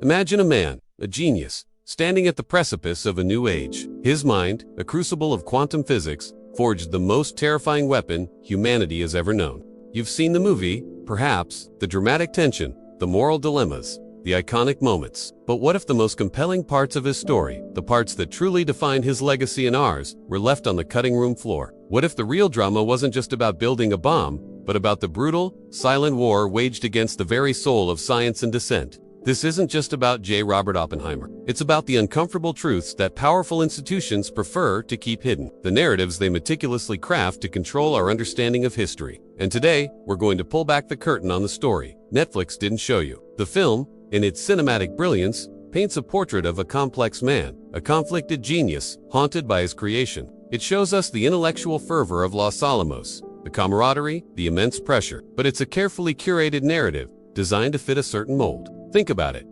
Imagine a man, a genius, standing at the precipice of a new age. His mind, a crucible of quantum physics, forged the most terrifying weapon humanity has ever known. You've seen the movie, perhaps, the dramatic tension, the moral dilemmas, the iconic moments. But what if the most compelling parts of his story, the parts that truly defined his legacy and ours, were left on the cutting room floor? What if the real drama wasn't just about building a bomb, but about the brutal, silent war waged against the very soul of science and dissent? This isn't just about J. Robert Oppenheimer. It's about the uncomfortable truths that powerful institutions prefer to keep hidden, the narratives they meticulously craft to control our understanding of history. And today, we're going to pull back the curtain on the story Netflix didn't show you. The film, in its cinematic brilliance, paints a portrait of a complex man, a conflicted genius, haunted by his creation. It shows us the intellectual fervor of Los Alamos, the camaraderie, the immense pressure. But it's a carefully curated narrative, designed to fit a certain mold. Think about it.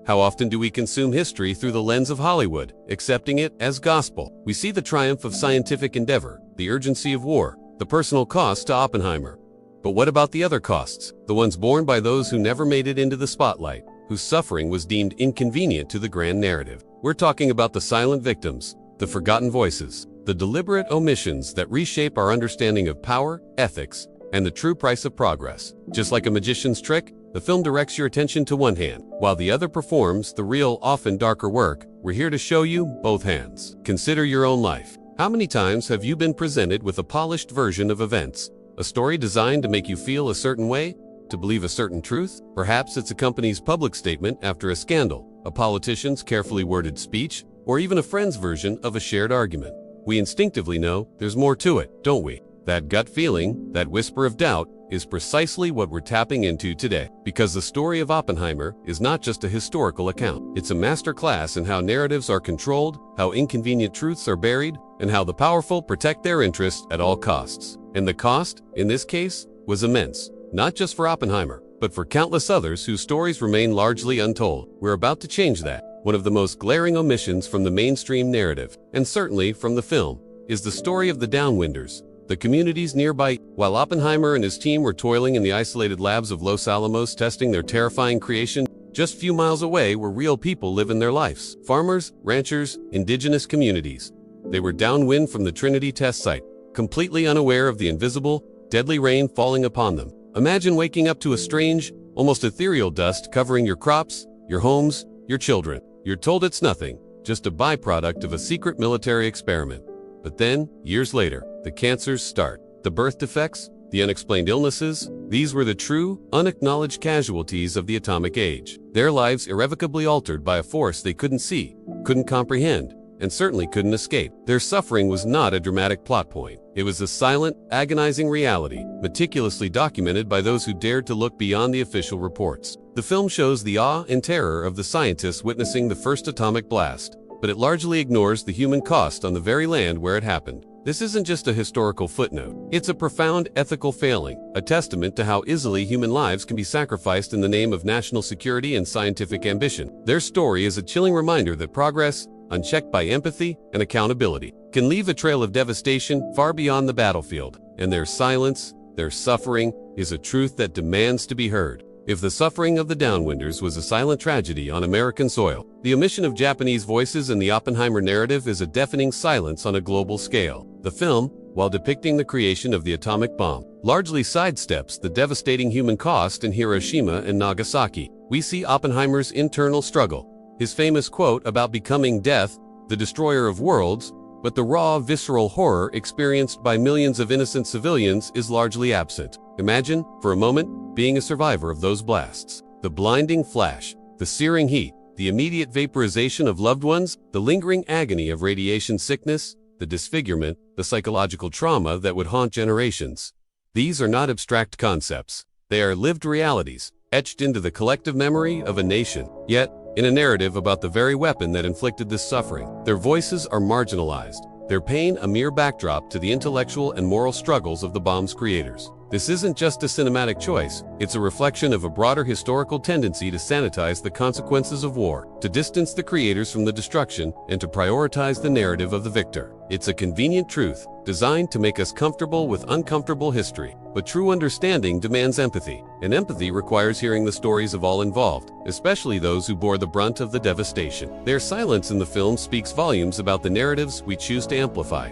How often do we consume history through the lens of Hollywood, accepting it as gospel? We see the triumph of scientific endeavor, the urgency of war, the personal cost to Oppenheimer. But what about the other costs? The ones borne by those who never made it into the spotlight, whose suffering was deemed inconvenient to the grand narrative. We're talking about the silent victims, the forgotten voices, the deliberate omissions that reshape our understanding of power, ethics, and the true price of progress. Just like a magician's trick, the film directs your attention to one hand, while the other performs the real, often darker work. We're here to show you both hands. Consider your own life. How many times have you been presented with a polished version of events? A story designed to make you feel a certain way, to believe a certain truth? Perhaps it's a company's public statement after a scandal, a politician's carefully worded speech, or even a friend's version of a shared argument. We instinctively know there's more to it, don't we? That gut feeling, that whisper of doubt, is precisely what we're tapping into today. Because the story of Oppenheimer is not just a historical account. It's a masterclass in how narratives are controlled, how inconvenient truths are buried, and how the powerful protect their interests at all costs. And the cost, in this case, was immense. Not just for Oppenheimer, but for countless others whose stories remain largely untold. We're about to change that. One of the most glaring omissions from the mainstream narrative, and certainly from the film, is the story of the downwinders, the communities nearby. While Oppenheimer and his team were toiling in the isolated labs of Los Alamos testing their terrifying creation, just a few miles away were real people living their lives. Farmers, ranchers, indigenous communities. They were downwind from the Trinity test site, completely unaware of the invisible, deadly rain falling upon them. Imagine waking up to a strange, almost ethereal dust covering your crops, your homes, your children. You're told it's nothing, just a byproduct of a secret military experiment. But then, years later, the cancers start. The birth defects, the unexplained illnesses, these were the true, unacknowledged casualties of the atomic age. Their lives irrevocably altered by a force they couldn't see, couldn't comprehend, and certainly couldn't escape. Their suffering was not a dramatic plot point. It was a silent, agonizing reality, meticulously documented by those who dared to look beyond the official reports. The film shows the awe and terror of the scientists witnessing the first atomic blast, but it largely ignores the human cost on the very land where it happened. This isn't just a historical footnote. It's a profound ethical failing, a testament to how easily human lives can be sacrificed in the name of national security and scientific ambition. Their story is a chilling reminder that progress, unchecked by empathy and accountability, can leave a trail of devastation far beyond the battlefield. And their silence, their suffering, is a truth that demands to be heard. If the suffering of the downwinders was a silent tragedy on American soil, the omission of Japanese voices in the Oppenheimer narrative is a deafening silence on a global scale. The film, while depicting the creation of the atomic bomb, largely sidesteps the devastating human cost in Hiroshima and Nagasaki. We see Oppenheimer's internal struggle, his famous quote about becoming death, the destroyer of worlds, but the raw, visceral horror experienced by millions of innocent civilians is largely absent. Imagine, for a moment, being a survivor of those blasts. The blinding flash, the searing heat, the immediate vaporization of loved ones, the lingering agony of radiation sickness, the disfigurement, the psychological trauma that would haunt generations. These are not abstract concepts. They are lived realities, etched into the collective memory of a nation. Yet, in a narrative about the very weapon that inflicted this suffering, their voices are marginalized, their pain a mere backdrop to the intellectual and moral struggles of the bomb's creators. This isn't just a cinematic choice, it's a reflection of a broader historical tendency to sanitize the consequences of war, to distance the creators from the destruction, and to prioritize the narrative of the victor. It's a convenient truth, designed to make us comfortable with uncomfortable history. But true understanding demands empathy, and empathy requires hearing the stories of all involved, especially those who bore the brunt of the devastation. Their silence in the film speaks volumes about the narratives we choose to amplify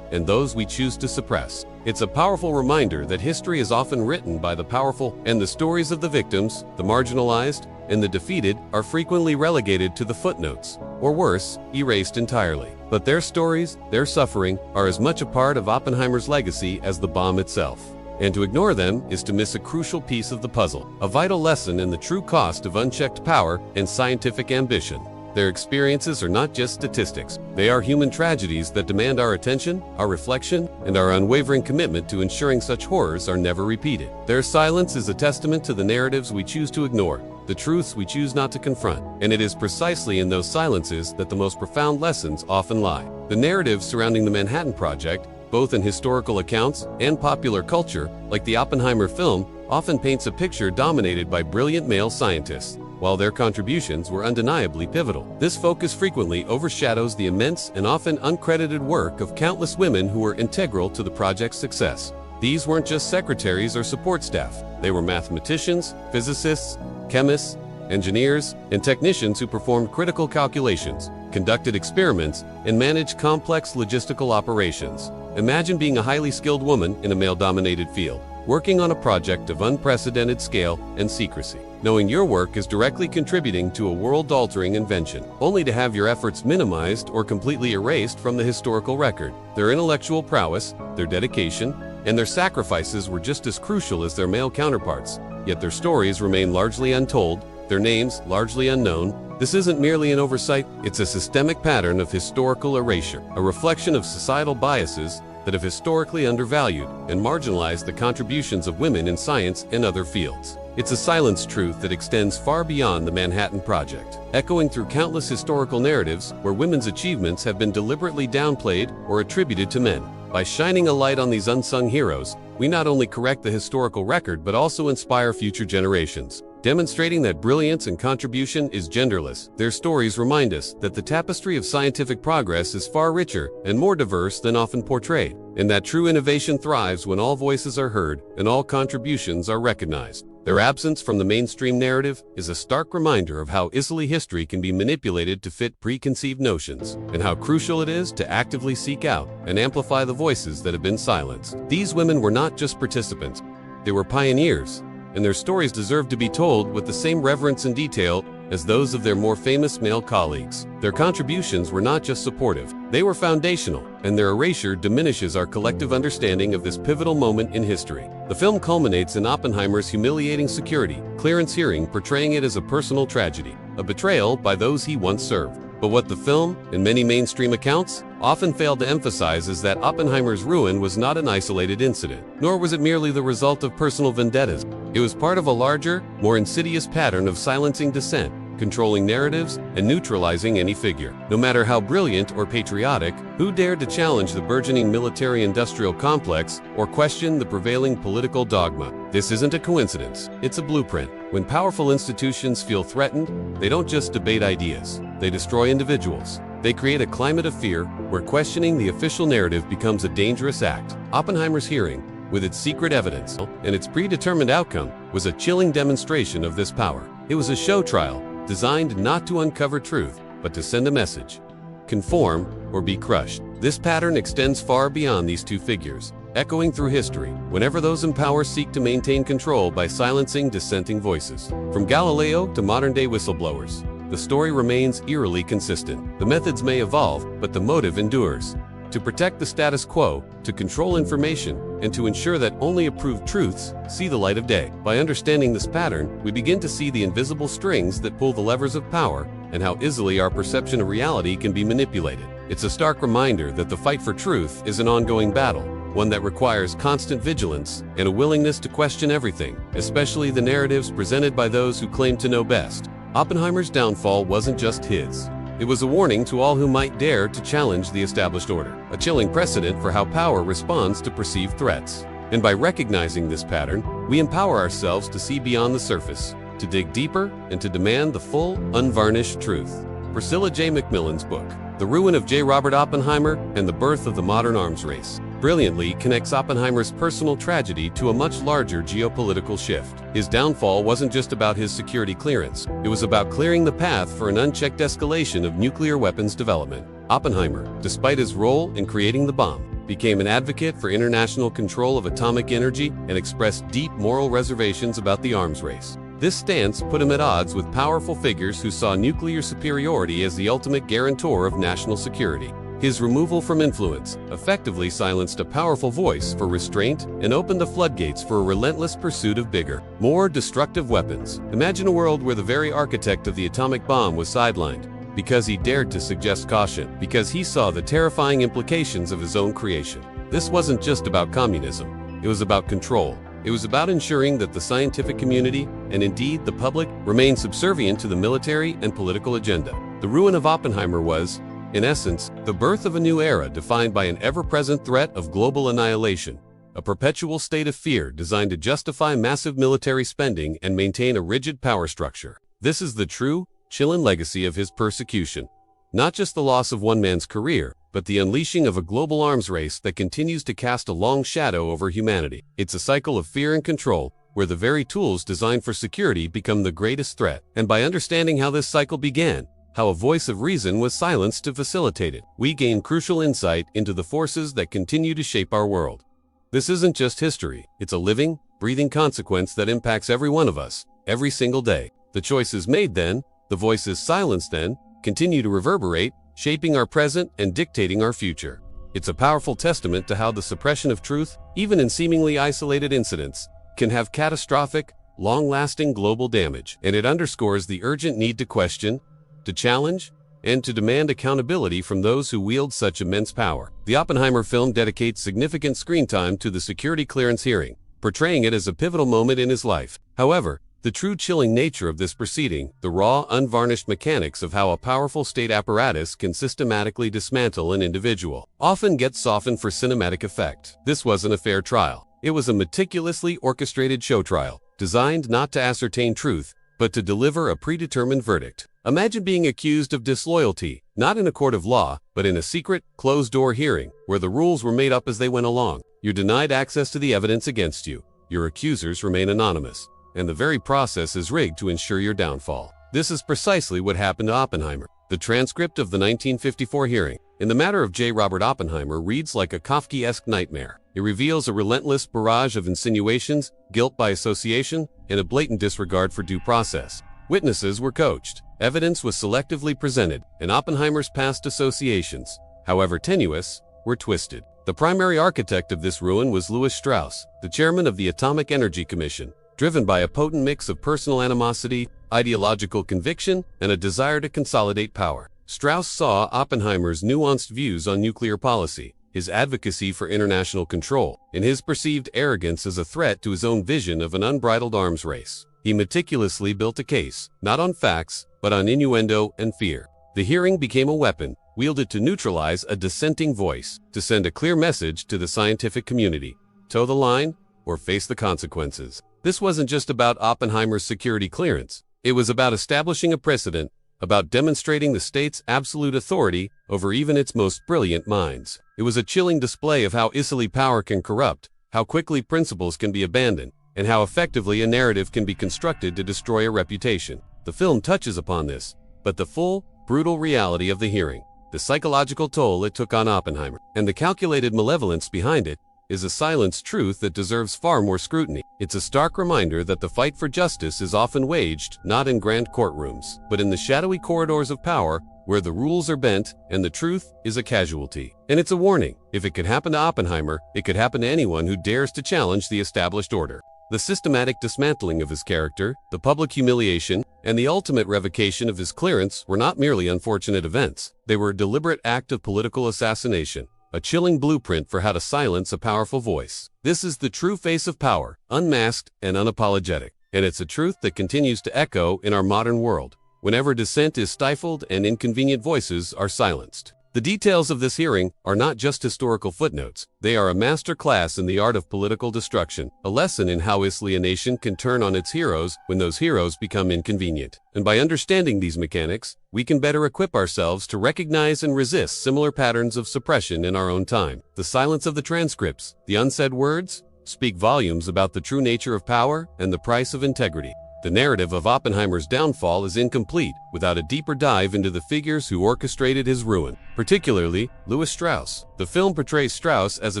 and those we choose to suppress. It's a powerful reminder that history is often written by the powerful, and the stories of the victims, the marginalized, and the defeated are frequently relegated to the footnotes, or worse, erased entirely. But their stories, their suffering, are as much a part of Oppenheimer's legacy as the bomb itself. And to ignore them is to miss a crucial piece of the puzzle, a vital lesson in the true cost of unchecked power and scientific ambition. Their experiences are not just statistics. They are human tragedies that demand our attention, our reflection, and our unwavering commitment to ensuring such horrors are never repeated. Their silence is a testament to the narratives we choose to ignore, the truths we choose not to confront. And it is precisely in those silences that the most profound lessons often lie. The narratives surrounding the Manhattan Project, both in historical accounts and popular culture, like the Oppenheimer film, often paints a picture dominated by brilliant male scientists, while their contributions were undeniably pivotal. This focus frequently overshadows the immense and often uncredited work of countless women who were integral to the project's success. These weren't just secretaries or support staff. They were mathematicians, physicists, chemists, engineers, and technicians who performed critical calculations, conducted experiments, and managed complex logistical operations. Imagine being a highly skilled woman in a male-dominated field, working on a project of unprecedented scale and secrecy, knowing your work is directly contributing to a world-altering invention, only to have your efforts minimized or completely erased from the historical record. Their intellectual prowess, their dedication, and their sacrifices were just as crucial as their male counterparts, yet their stories remain largely untold, their names largely unknown. This isn't merely an oversight, it's a systemic pattern of historical erasure, a reflection of societal biases that have historically undervalued and marginalized the contributions of women in science and other fields. It's a silenced truth that extends far beyond the Manhattan Project, echoing through countless historical narratives where women's achievements have been deliberately downplayed or attributed to men. By shining a light on these unsung heroes, we not only correct the historical record but also inspire future generations, demonstrating that brilliance and contribution is genderless. Their stories remind us that the tapestry of scientific progress is far richer and more diverse than often portrayed, and that true innovation thrives when all voices are heard and all contributions are recognized. Their absence from the mainstream narrative is a stark reminder of how easily history can be manipulated to fit preconceived notions, and how crucial it is to actively seek out and amplify the voices that have been silenced. These women were not just participants, they were pioneers, and their stories deserve to be told with the same reverence and detail as those of their more famous male colleagues. Their contributions were not just supportive, they were foundational, and their erasure diminishes our collective understanding of this pivotal moment in history. The film culminates in Oppenheimer's humiliating security clearance hearing, portraying it as a personal tragedy, a betrayal by those he once served. But what the film, and many mainstream accounts, often fail to emphasize is that Oppenheimer's ruin was not an isolated incident, nor was it merely the result of personal vendettas. It was part of a larger, more insidious pattern of silencing dissent, controlling narratives, and neutralizing any figure, no matter how brilliant or patriotic, who dared to challenge the burgeoning military-industrial complex or question the prevailing political dogma. This isn't a coincidence, it's a blueprint. When powerful institutions feel threatened, they don't just debate ideas, they destroy individuals. They create a climate of fear where questioning the official narrative becomes a dangerous act. Oppenheimer's hearing, with its secret evidence and its predetermined outcome, was a chilling demonstration of this power. It was a show trial, designed not to uncover truth, but to send a message: conform or be crushed. This pattern extends far beyond these two figures, echoing through history whenever those in power seek to maintain control by silencing dissenting voices. From Galileo to modern-day whistleblowers, the story remains eerily consistent. The methods may evolve, but the motive endures: to protect the status quo, to control information, and to ensure that only approved truths see the light of day. By understanding this pattern, we begin to see the invisible strings that pull the levers of power and how easily our perception of reality can be manipulated. It's a stark reminder that the fight for truth is an ongoing battle, one that requires constant vigilance and a willingness to question everything, especially the narratives presented by those who claim to know best. Oppenheimer's downfall wasn't just his. It was a warning to all who might dare to challenge the established order, a chilling precedent for how power responds to perceived threats. And by recognizing this pattern, we empower ourselves to see beyond the surface, to dig deeper, and to demand the full, unvarnished truth. Priscilla J. McMillan's book, The Ruin of J. Robert Oppenheimer and the Birth of the Modern Arms Race, brilliantly connects Oppenheimer's personal tragedy to a much larger geopolitical shift. His downfall wasn't just about his security clearance. It was about clearing the path for an unchecked escalation of nuclear weapons development. Oppenheimer, despite his role in creating the bomb, became an advocate for international control of atomic energy and expressed deep moral reservations about the arms race. This stance put him at odds with powerful figures who saw nuclear superiority as the ultimate guarantor of national security. His removal from influence effectively silenced a powerful voice for restraint and opened the floodgates for a relentless pursuit of bigger, more destructive weapons. Imagine a world where the very architect of the atomic bomb was sidelined because he dared to suggest caution, because he saw the terrifying implications of his own creation. This wasn't just about communism. It was about control. It was about ensuring that the scientific community, and indeed the public, remained subservient to the military and political agenda. The ruin of Oppenheimer was, in essence, the birth of a new era defined by an ever-present threat of global annihilation, a perpetual state of fear designed to justify massive military spending and maintain a rigid power structure. This is the true, chilling legacy of his persecution. Not just the loss of one man's career, but the unleashing of a global arms race that continues to cast a long shadow over humanity. It's a cycle of fear and control, where the very tools designed for security become the greatest threat. And by understanding how this cycle began, how a voice of reason was silenced to facilitate it, we gain crucial insight into the forces that continue to shape our world. This isn't just history, it's a living, breathing consequence that impacts every one of us, every single day. The choices made then, the voices silenced then, continue to reverberate, shaping our present and dictating our future. It's a powerful testament to how the suppression of truth, even in seemingly isolated incidents, can have catastrophic, long-lasting global damage. And it underscores the urgent need to question, to challenge, and to demand accountability from those who wield such immense power. The Oppenheimer film dedicates significant screen time to the security clearance hearing, portraying it as a pivotal moment in his life. However, the true chilling nature of this proceeding, the raw, unvarnished mechanics of how a powerful state apparatus can systematically dismantle an individual, often gets softened for cinematic effect. This wasn't a fair trial. It was a meticulously orchestrated show trial, designed not to ascertain truth, but to deliver a predetermined verdict. Imagine being accused of disloyalty, not in a court of law, but in a secret, closed-door hearing, where the rules were made up as they went along. You're denied access to the evidence against you. Your accusers remain anonymous, and the very process is rigged to ensure your downfall. This is precisely what happened to Oppenheimer. The transcript of the 1954 hearing, in the matter of J. Robert Oppenheimer, reads like a Kafkaesque nightmare. It reveals a relentless barrage of insinuations, guilt by association, and a blatant disregard for due process. Witnesses were coached, evidence was selectively presented, and Oppenheimer's past associations, however tenuous, were twisted. The primary architect of this ruin was Lewis Strauss, the chairman of the Atomic Energy Commission, driven by a potent mix of personal animosity, ideological conviction, and a desire to consolidate power. Strauss saw Oppenheimer's nuanced views on nuclear policy, his advocacy for international control, and his perceived arrogance as a threat to his own vision of an unbridled arms race. He meticulously built a case, not on facts, but on innuendo and fear. The hearing became a weapon, wielded to neutralize a dissenting voice, to send a clear message to the scientific community: toe the line or face the consequences. This wasn't just about Oppenheimer's security clearance. It was about establishing a precedent, about demonstrating the state's absolute authority over even its most brilliant minds. It was a chilling display of how easily power can corrupt, how quickly principles can be abandoned, and how effectively a narrative can be constructed to destroy a reputation. The film touches upon this, but the full, brutal reality of the hearing, the psychological toll it took on Oppenheimer, and the calculated malevolence behind it, is a silenced truth that deserves far more scrutiny. It's a stark reminder that the fight for justice is often waged not in grand courtrooms, but in the shadowy corridors of power, where the rules are bent and the truth is a casualty. And it's a warning. If it could happen to Oppenheimer, it could happen to anyone who dares to challenge the established order. The systematic dismantling of his character, the public humiliation, and the ultimate revocation of his clearance were not merely unfortunate events. They were a deliberate act of political assassination, a chilling blueprint for how to silence a powerful voice. This is the true face of power, unmasked and unapologetic. And it's a truth that continues to echo in our modern world, whenever dissent is stifled and inconvenient voices are silenced. The details of this hearing are not just historical footnotes. They are a master class in the art of political destruction, a lesson in how easily a nation can turn on its heroes when those heroes become inconvenient. And by understanding these mechanics, we can better equip ourselves to recognize and resist similar patterns of suppression in our own time. The silence of the transcripts, the unsaid words, speak volumes about the true nature of power and the price of integrity. The narrative of Oppenheimer's downfall is incomplete without a deeper dive into the figures who orchestrated his ruin, particularly Louis Strauss. The film portrays Strauss as a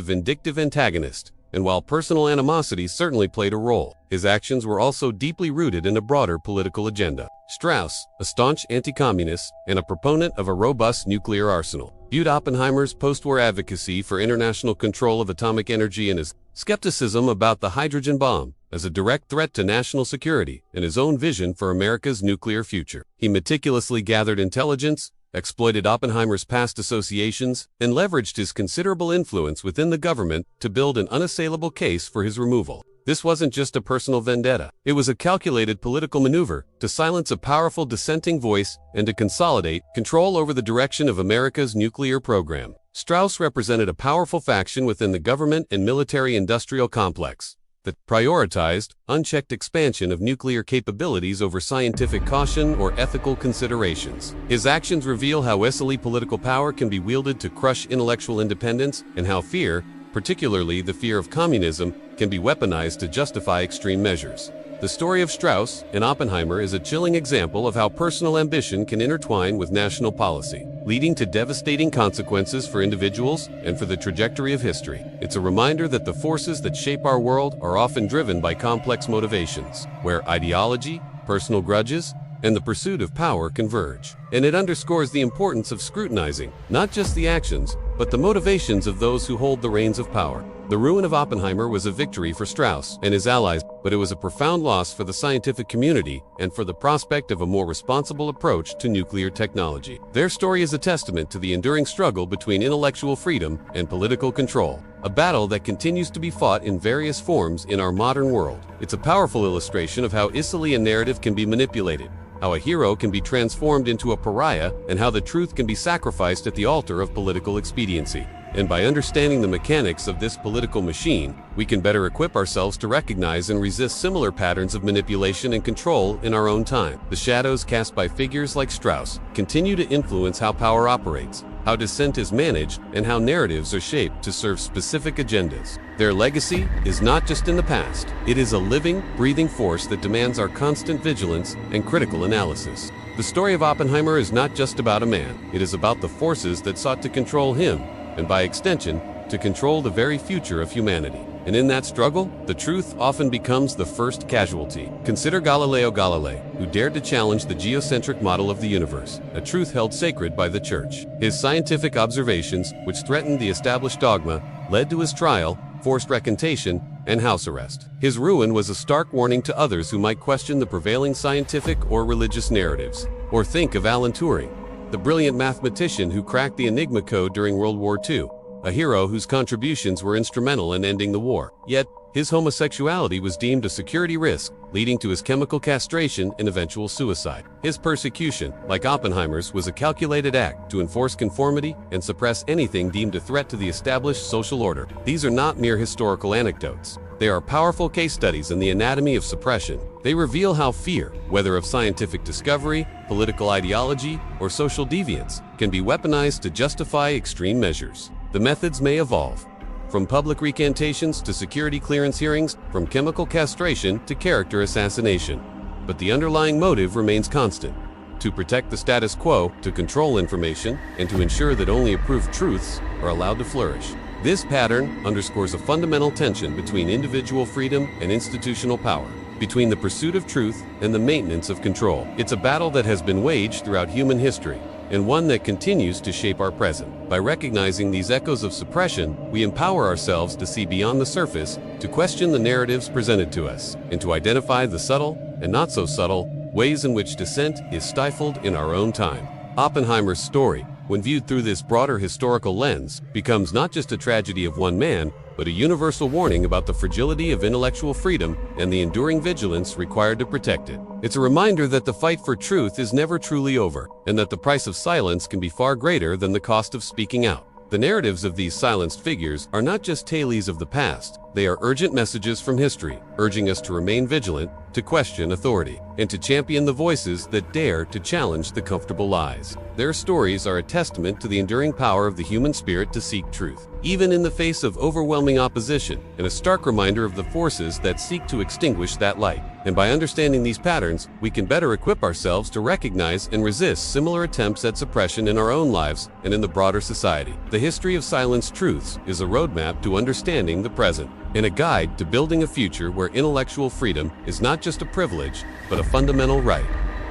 vindictive antagonist, and while personal animosity certainly played a role, his actions were also deeply rooted in a broader political agenda. Strauss, a staunch anti-communist and a proponent of a robust nuclear arsenal, viewed Oppenheimer's post-war advocacy for international control of atomic energy and his skepticism about the hydrogen bomb as a direct threat to national security and his own vision for America's nuclear future. He meticulously gathered intelligence, exploited Oppenheimer's past associations, and leveraged his considerable influence within the government to build an unassailable case for his removal. This wasn't just a personal vendetta. It was a calculated political maneuver to silence a powerful dissenting voice and to consolidate control over the direction of America's nuclear program. Strauss represented a powerful faction within the government and military-industrial complex that prioritized unchecked expansion of nuclear capabilities over scientific caution or ethical considerations. His actions reveal how easily political power can be wielded to crush intellectual independence and how fear, particularly the fear of communism, can be weaponized to justify extreme measures. The story of Strauss and Oppenheimer is a chilling example of how personal ambition can intertwine with national policy, leading to devastating consequences for individuals and for the trajectory of history. It's a reminder that the forces that shape our world are often driven by complex motivations, where ideology, personal grudges, and the pursuit of power converge. And it underscores the importance of scrutinizing not just the actions, but the motivations of those who hold the reins of power. The ruin of Oppenheimer was a victory for Strauss and his allies, but it was a profound loss for the scientific community and for the prospect of a more responsible approach to nuclear technology. Their story is a testament to the enduring struggle between intellectual freedom and political control, a battle that continues to be fought in various forms in our modern world. It's a powerful illustration of how easily a narrative can be manipulated, how a hero can be transformed into a pariah, and how the truth can be sacrificed at the altar of political expediency. And by understanding the mechanics of this political machine, we can better equip ourselves to recognize and resist similar patterns of manipulation and control in our own time. The shadows cast by figures like Strauss continue to influence how power operates, how dissent is managed, and how narratives are shaped to serve specific agendas. Their legacy is not just in the past. It is a living, breathing force that demands our constant vigilance and critical analysis. The story of Oppenheimer is not just about a man. It is about the forces that sought to control him, and by extension, to control the very future of humanity. And in that struggle, the truth often becomes the first casualty. Consider Galileo Galilei, who dared to challenge the geocentric model of the universe, a truth held sacred by the Church. His scientific observations, which threatened the established dogma, led to his trial, forced recantation, and house arrest. His ruin was a stark warning to others who might question the prevailing scientific or religious narratives. Or think of Alan Turing, the brilliant mathematician who cracked the Enigma code during World War II, a hero whose contributions were instrumental in ending the war. Yet, his homosexuality was deemed a security risk, leading to his chemical castration and eventual suicide. His persecution, like Oppenheimer's, was a calculated act to enforce conformity and suppress anything deemed a threat to the established social order. These are not mere historical anecdotes. They are powerful case studies in the anatomy of suppression. They reveal how fear, whether of scientific discovery, political ideology, or social deviance, can be weaponized to justify extreme measures. The methods may evolve, from public recantations to security clearance hearings, from chemical castration to character assassination. But the underlying motive remains constant: to protect the status quo, to control information, and to ensure that only approved truths are allowed to flourish. This pattern underscores a fundamental tension between individual freedom and institutional power, between the pursuit of truth and the maintenance of control. It's a battle that has been waged throughout human history, and one that continues to shape our present. By recognizing these echoes of suppression, we empower ourselves to see beyond the surface, to question the narratives presented to us, and to identify the subtle and not so subtle ways in which dissent is stifled in our own time. Oppenheimer's story, when viewed through this broader historical lens, becomes not just a tragedy of one man, but a universal warning about the fragility of intellectual freedom and the enduring vigilance required to protect it. It's a reminder that the fight for truth is never truly over, and that the price of silence can be far greater than the cost of speaking out. The narratives of these silenced figures are not just tales of the past, they are urgent messages from history, urging us to remain vigilant, to question authority, and to champion the voices that dare to challenge the comfortable lies. Their stories are a testament to the enduring power of the human spirit to seek truth, even in the face of overwhelming opposition, and a stark reminder of the forces that seek to extinguish that light. And by understanding these patterns, we can better equip ourselves to recognize and resist similar attempts at suppression in our own lives and in the broader society. The history of silenced truths is a roadmap to understanding the present, and a guide to building a future where intellectual freedom is not just a privilege, but a fundamental right.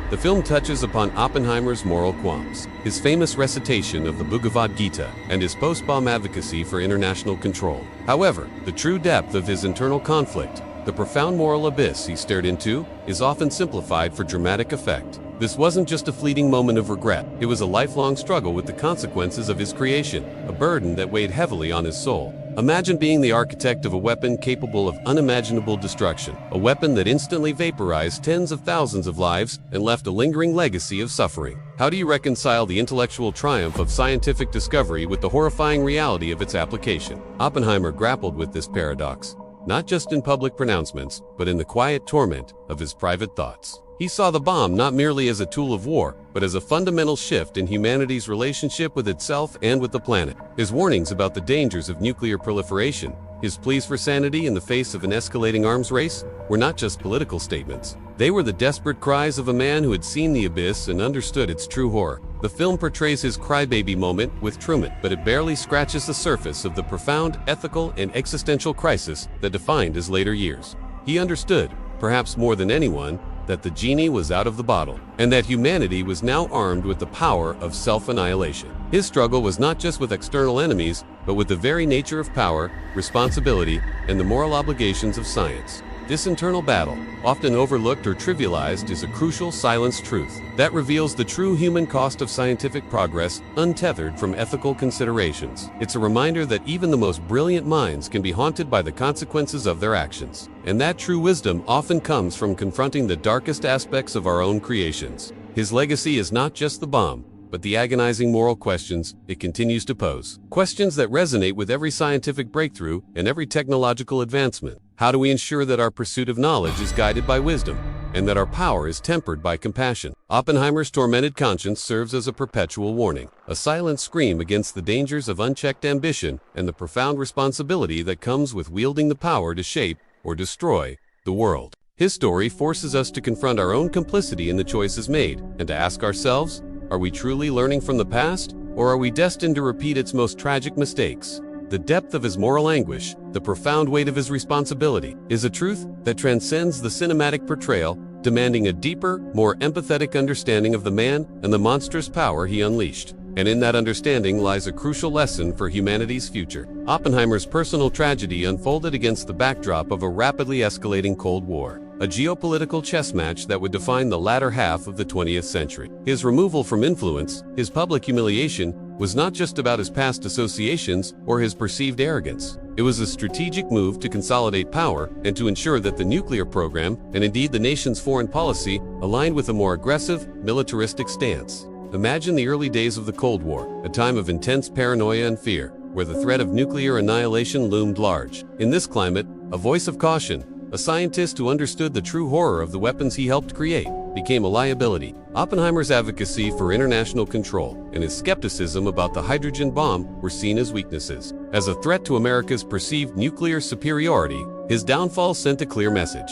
The film touches upon Oppenheimer's moral qualms, his famous recitation of the Bhagavad Gita, and his post-bomb advocacy for international control. However, the true depth of his internal conflict, the profound moral abyss he stared into, is often simplified for dramatic effect. This wasn't just a fleeting moment of regret, it was a lifelong struggle with the consequences of his creation, a burden that weighed heavily on his soul. Imagine being the architect of a weapon capable of unimaginable destruction, a weapon that instantly vaporized tens of thousands of lives and left a lingering legacy of suffering. How do you reconcile the intellectual triumph of scientific discovery with the horrifying reality of its application? Oppenheimer grappled with this paradox, not just in public pronouncements, but in the quiet torment of his private thoughts. He saw the bomb not merely as a tool of war, but as a fundamental shift in humanity's relationship with itself and with the planet. His warnings about the dangers of nuclear proliferation, his pleas for sanity in the face of an escalating arms race, were not just political statements. They were the desperate cries of a man who had seen the abyss and understood its true horror. The film portrays his crybaby moment with Truman, but it barely scratches the surface of the profound ethical and existential crisis that defined his later years. He understood, perhaps more than anyone, that the genie was out of the bottle, and that humanity was now armed with the power of self-annihilation. His struggle was not just with external enemies, but with the very nature of power, responsibility, and the moral obligations of science. This internal battle, often overlooked or trivialized, is a crucial silenced truth that reveals the true human cost of scientific progress untethered from ethical considerations. It's a reminder that even the most brilliant minds can be haunted by the consequences of their actions, and that true wisdom often comes from confronting the darkest aspects of our own creations. His legacy is not just the bomb, but the agonizing moral questions it continues to pose. Questions that resonate with every scientific breakthrough and every technological advancement. How do we ensure that our pursuit of knowledge is guided by wisdom, and that our power is tempered by compassion? Oppenheimer's tormented conscience serves as a perpetual warning, a silent scream against the dangers of unchecked ambition and the profound responsibility that comes with wielding the power to shape or destroy the world. His story forces us to confront our own complicity in the choices made, and to ask ourselves, are we truly learning from the past, or are we destined to repeat its most tragic mistakes? The depth of his moral anguish, the profound weight of his responsibility, is a truth that transcends the cinematic portrayal, demanding a deeper, more empathetic understanding of the man and the monstrous power he unleashed. And in that understanding lies a crucial lesson for humanity's future. Oppenheimer's personal tragedy unfolded against the backdrop of a rapidly escalating Cold War, a geopolitical chess match that would define the latter half of the 20th century. His removal from influence, his public humiliation, was not just about his past associations or his perceived arrogance. It was a strategic move to consolidate power and to ensure that the nuclear program, and indeed the nation's foreign policy, aligned with a more aggressive, militaristic stance. Imagine the early days of the Cold War, a time of intense paranoia and fear, where the threat of nuclear annihilation loomed large. In this climate, a voice of caution, a scientist who understood the true horror of the weapons he helped create, became a liability. Oppenheimer's advocacy for international control and his skepticism about the hydrogen bomb were seen as weaknesses. As a threat to America's perceived nuclear superiority, his downfall sent a clear message.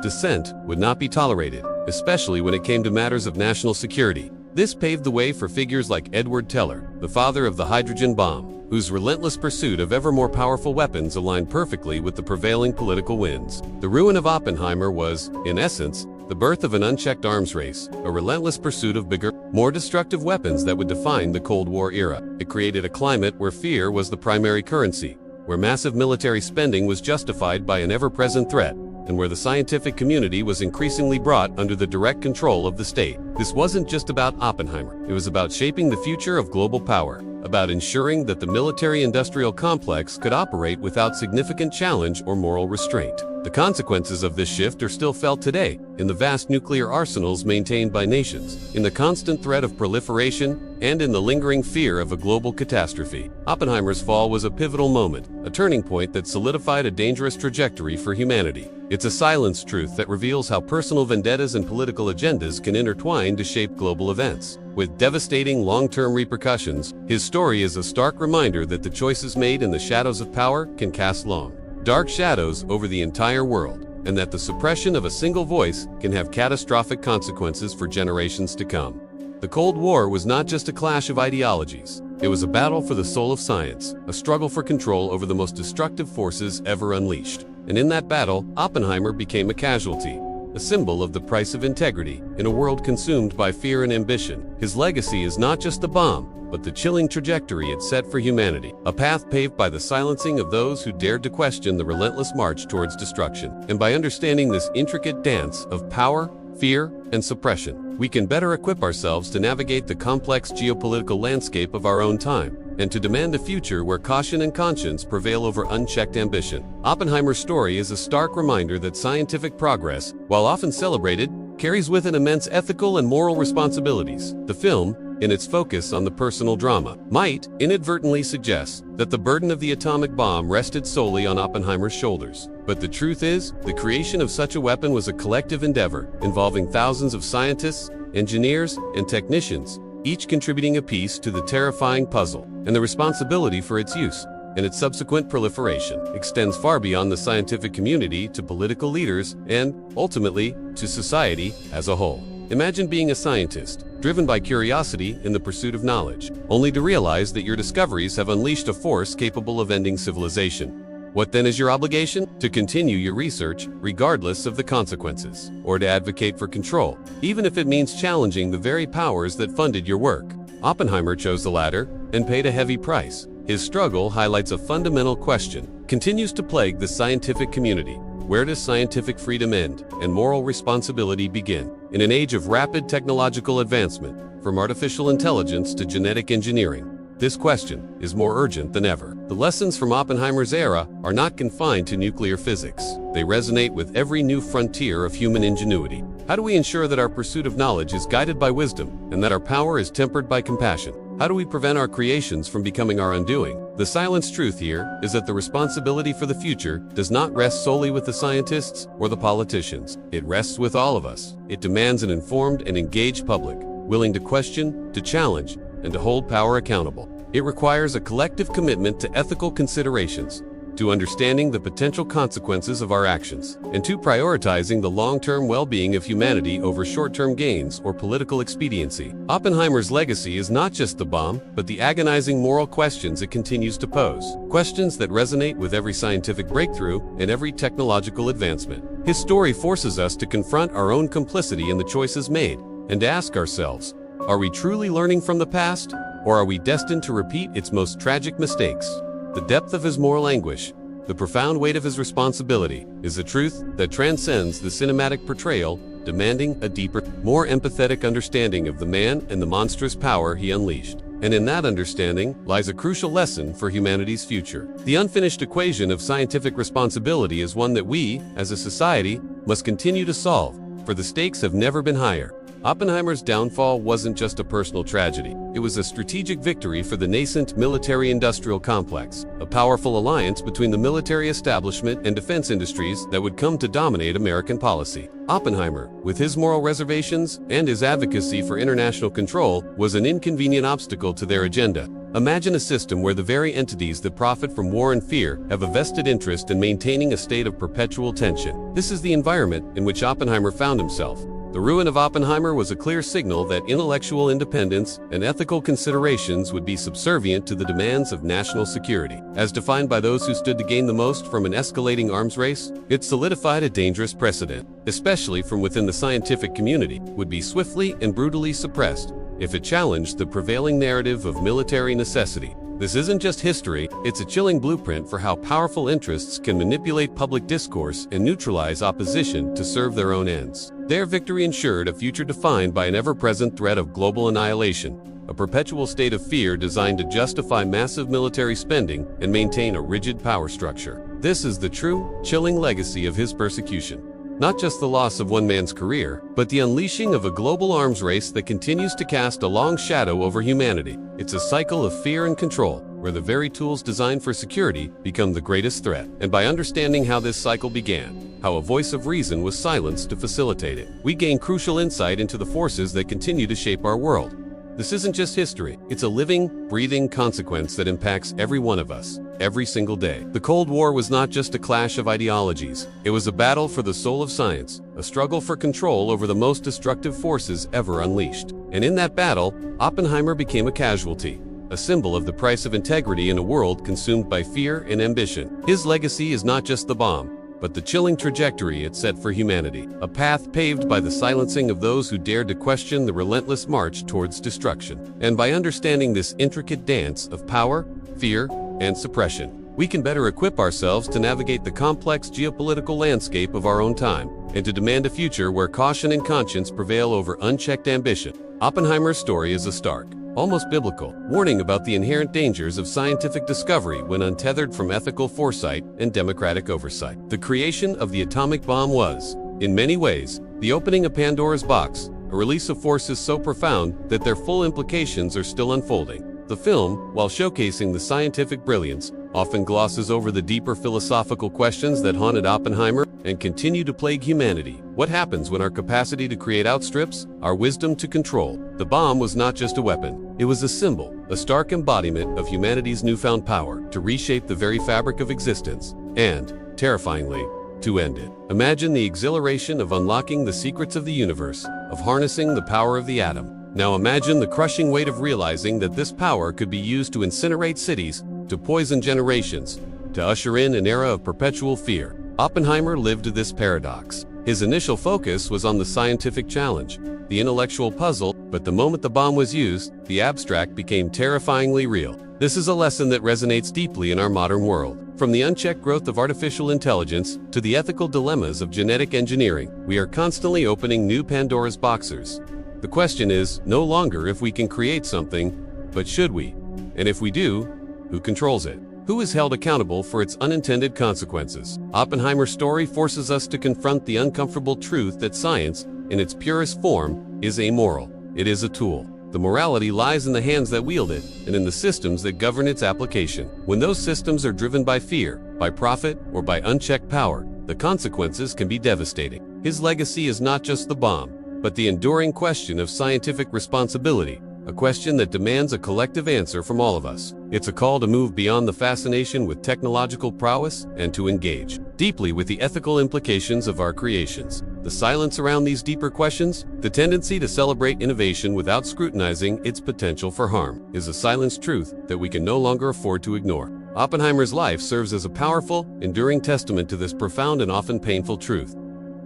Dissent would not be tolerated, especially when it came to matters of national security. This paved the way for figures like Edward Teller, the father of the hydrogen bomb, whose relentless pursuit of ever more powerful weapons aligned perfectly with the prevailing political winds. The ruin of Oppenheimer was, in essence, the birth of an unchecked arms race, a relentless pursuit of bigger, more destructive weapons that would define the Cold War era. It created a climate where fear was the primary currency, where massive military spending was justified by an ever-present threat, and where the scientific community was increasingly brought under the direct control of the state. This wasn't just about Oppenheimer. It was about shaping the future of global power. about ensuring that the military-industrial complex could operate without significant challenge or moral restraint. The consequences of this shift are still felt today in the vast nuclear arsenals maintained by nations, in the constant threat of proliferation, and in the lingering fear of a global catastrophe. Oppenheimer's fall was a pivotal moment, a turning point that solidified a dangerous trajectory for humanity. It's a silenced truth that reveals how personal vendettas and political agendas can intertwine to shape global events. With devastating long-term repercussions, his story is a stark reminder that the choices made in the shadows of power can cast long, dark shadows over the entire world, and that the suppression of a single voice can have catastrophic consequences for generations to come. The Cold War was not just a clash of ideologies. It was a battle for the soul of science, a struggle for control over the most destructive forces ever unleashed. And in that battle, Oppenheimer became a casualty, a symbol of the price of integrity in a world consumed by fear and ambition. His legacy is not just the bomb, but the chilling trajectory it set for humanity, a path paved by the silencing of those who dared to question the relentless march towards destruction. And by understanding this intricate dance of power, fear, and suppression, we can better equip ourselves to navigate the complex geopolitical landscape of our own time, and to demand a future where caution and conscience prevail over unchecked ambition. Oppenheimer's story is a stark reminder that scientific progress, while often celebrated, carries with it immense ethical and moral responsibilities. The film, in its focus on the personal drama, might inadvertently suggest that the burden of the atomic bomb rested solely on Oppenheimer's shoulders. But the truth is, the creation of such a weapon was a collective endeavor involving thousands of scientists, engineers, and technicians, each contributing a piece to the terrifying puzzle. And the responsibility for its use and its subsequent proliferation extends far beyond the scientific community to political leaders and, ultimately, to society as a whole. Imagine being a scientist, driven by curiosity in the pursuit of knowledge, only to realize that your discoveries have unleashed a force capable of ending civilization. What then is your obligation? To continue your research, regardless of the consequences, or to advocate for control, even if it means challenging the very powers that funded your work. Oppenheimer chose the latter and paid a heavy price. His struggle highlights a fundamental question, continues to plague the scientific community. Where does scientific freedom end and moral responsibility begin? In an age of rapid technological advancement, from artificial intelligence to genetic engineering, this question is more urgent than ever. The lessons from Oppenheimer's era are not confined to nuclear physics. They resonate with every new frontier of human ingenuity. How do we ensure that our pursuit of knowledge is guided by wisdom and that our power is tempered by compassion? How do we prevent our creations from becoming our undoing? The silenced truth here is that the responsibility for the future does not rest solely with the scientists or the politicians. It rests with all of us. It demands an informed and engaged public, willing to question, to challenge, and to hold power accountable. It requires a collective commitment to ethical considerations, to understanding the potential consequences of our actions, and to prioritizing the long-term well-being of humanity over short-term gains or political expediency. Oppenheimer's legacy is not just the bomb, but the agonizing moral questions it continues to pose. Questions that resonate with every scientific breakthrough and every technological advancement. His story forces us to confront our own complicity in the choices made, and to ask ourselves, are we truly learning from the past, or are we destined to repeat its most tragic mistakes? The depth of his moral anguish, the profound weight of his responsibility, is a truth that transcends the cinematic portrayal, demanding a deeper, more empathetic understanding of the man and the monstrous power he unleashed. And in that understanding lies a crucial lesson for humanity's future. The unfinished equation of scientific responsibility is one that we, as a society, must continue to solve, for the stakes have never been higher. Oppenheimer's downfall wasn't just a personal tragedy. It was a strategic victory for the nascent military-industrial complex, a powerful alliance between the military establishment and defense industries that would come to dominate American policy. Oppenheimer, with his moral reservations and his advocacy for international control, was an inconvenient obstacle to their agenda. Imagine a system where the very entities that profit from war and fear have a vested interest in maintaining a state of perpetual tension. This is the environment in which Oppenheimer found himself. The ruin of Oppenheimer was a clear signal that intellectual independence and ethical considerations would be subservient to the demands of national security. As defined by those who stood to gain the most from an escalating arms race, it solidified a dangerous precedent, especially from within the scientific community, would be swiftly and brutally suppressed if it challenged the prevailing narrative of military necessity. This isn't just history, it's a chilling blueprint for how powerful interests can manipulate public discourse and neutralize opposition to serve their own ends. Their victory ensured a future defined by an ever-present threat of global annihilation, a perpetual state of fear designed to justify massive military spending and maintain a rigid power structure. This is the true, chilling legacy of his persecution. Not just the loss of one man's career, but the unleashing of a global arms race that continues to cast a long shadow over humanity. It's a cycle of fear and control, where the very tools designed for security become the greatest threat. And by understanding how this cycle began, how a voice of reason was silenced to facilitate it, we gain crucial insight into the forces that continue to shape our world. This isn't just history, it's a living, breathing consequence that impacts every one of us, every single day. The Cold War was not just a clash of ideologies, it was a battle for the soul of science, a struggle for control over the most destructive forces ever unleashed. And in that battle, Oppenheimer became a casualty, a symbol of the price of integrity in a world consumed by fear and ambition. His legacy is not just the bomb, but the chilling trajectory it set for humanity, a path paved by the silencing of those who dared to question the relentless march towards destruction. And by understanding this intricate dance of power, fear, and suppression, we can better equip ourselves to navigate the complex geopolitical landscape of our own time, and to demand a future where caution and conscience prevail over unchecked ambition. Oppenheimer's story is a stark, almost biblical, warning about the inherent dangers of scientific discovery when untethered from ethical foresight and democratic oversight. The creation of the atomic bomb was, in many ways, the opening of Pandora's box, a release of forces so profound that their full implications are still unfolding. The film, while showcasing the scientific brilliance, often glosses over the deeper philosophical questions that haunted Oppenheimer and continue to plague humanity. What happens when our capacity to create outstrips our wisdom to control? The bomb was not just a weapon, it was a symbol, a stark embodiment of humanity's newfound power to reshape the very fabric of existence and, terrifyingly, to end it. Imagine the exhilaration of unlocking the secrets of the universe, of harnessing the power of the atom. Now imagine the crushing weight of realizing that this power could be used to incinerate cities, to poison generations, to usher in an era of perpetual fear. Oppenheimer lived this paradox. His initial focus was on the scientific challenge, the intellectual puzzle, but the moment the bomb was used, the abstract became terrifyingly real. This is a lesson that resonates deeply in our modern world. From the unchecked growth of artificial intelligence to the ethical dilemmas of genetic engineering, we are constantly opening new Pandora's boxes. The question is no longer if we can create something, but should we? And if we do, who controls it? Who is held accountable for its unintended consequences? Oppenheimer's story forces us to confront the uncomfortable truth that science, in its purest form, is amoral. It is a tool. The morality lies in the hands that wield it and in the systems that govern its application. When those systems are driven by fear, by profit, or by unchecked power, the consequences can be devastating. His legacy is not just the bomb, but the enduring question of scientific responsibility, a question that demands a collective answer from all of us. It's a call to move beyond the fascination with technological prowess and to engage deeply with the ethical implications of our creations. The silence around these deeper questions, the tendency to celebrate innovation without scrutinizing its potential for harm, is a silenced truth that we can no longer afford to ignore. Oppenheimer's life serves as a powerful, enduring testament to this profound and often painful truth,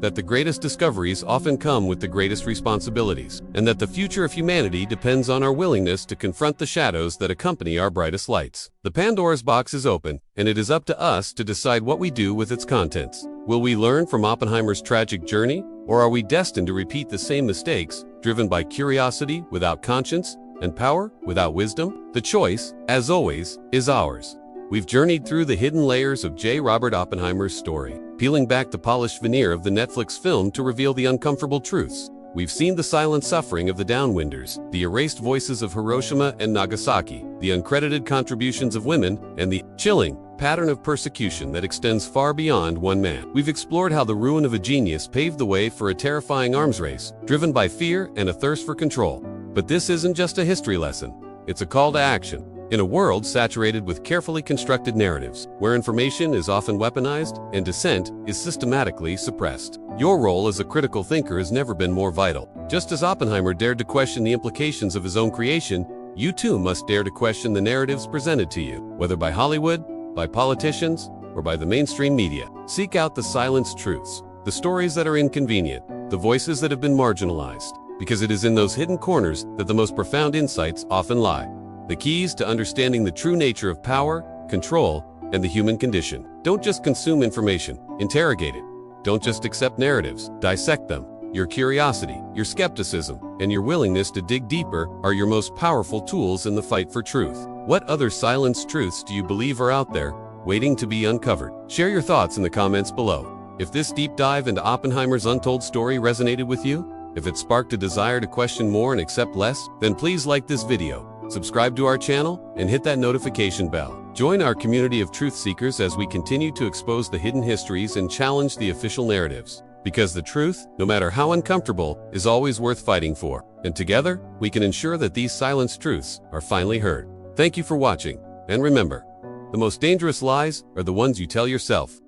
that the greatest discoveries often come with the greatest responsibilities, and that the future of humanity depends on our willingness to confront the shadows that accompany our brightest lights. The Pandora's box is open, and it is up to us to decide what we do with its contents. Will we learn from Oppenheimer's tragic journey, or are we destined to repeat the same mistakes, driven by curiosity without conscience and power without wisdom? The choice, as always, is ours. We've journeyed through the hidden layers of J. Robert Oppenheimer's story, peeling back the polished veneer of the Netflix film to reveal the uncomfortable truths. We've seen the silent suffering of the downwinders, the erased voices of Hiroshima and Nagasaki, the uncredited contributions of women, and the chilling pattern of persecution that extends far beyond one man. We've explored how the ruin of a genius paved the way for a terrifying arms race, driven by fear and a thirst for control. But this isn't just a history lesson, it's a call to action. In a world saturated with carefully constructed narratives, where information is often weaponized and dissent is systematically suppressed, your role as a critical thinker has never been more vital. Just as Oppenheimer dared to question the implications of his own creation, you too must dare to question the narratives presented to you, whether by Hollywood, by politicians, or by the mainstream media. Seek out the silenced truths, the stories that are inconvenient, the voices that have been marginalized, because it is in those hidden corners that the most profound insights often lie. The keys to understanding the true nature of power, control, and the human condition. Don't just consume information, interrogate it. Don't just accept narratives, dissect them. Your curiosity, your skepticism, and your willingness to dig deeper are your most powerful tools in the fight for truth. What other silenced truths do you believe are out there, waiting to be uncovered? Share your thoughts in the comments below. If this deep dive into Oppenheimer's untold story resonated with you, if it sparked a desire to question more and accept less, then please like this video, subscribe to our channel, and hit that notification bell. Join our community of truth seekers as we continue to expose the hidden histories and challenge the official narratives. Because the truth, no matter how uncomfortable, is always worth fighting for. And together, we can ensure that these silenced truths are finally heard. Thank you for watching, and remember, the most dangerous lies are the ones you tell yourself.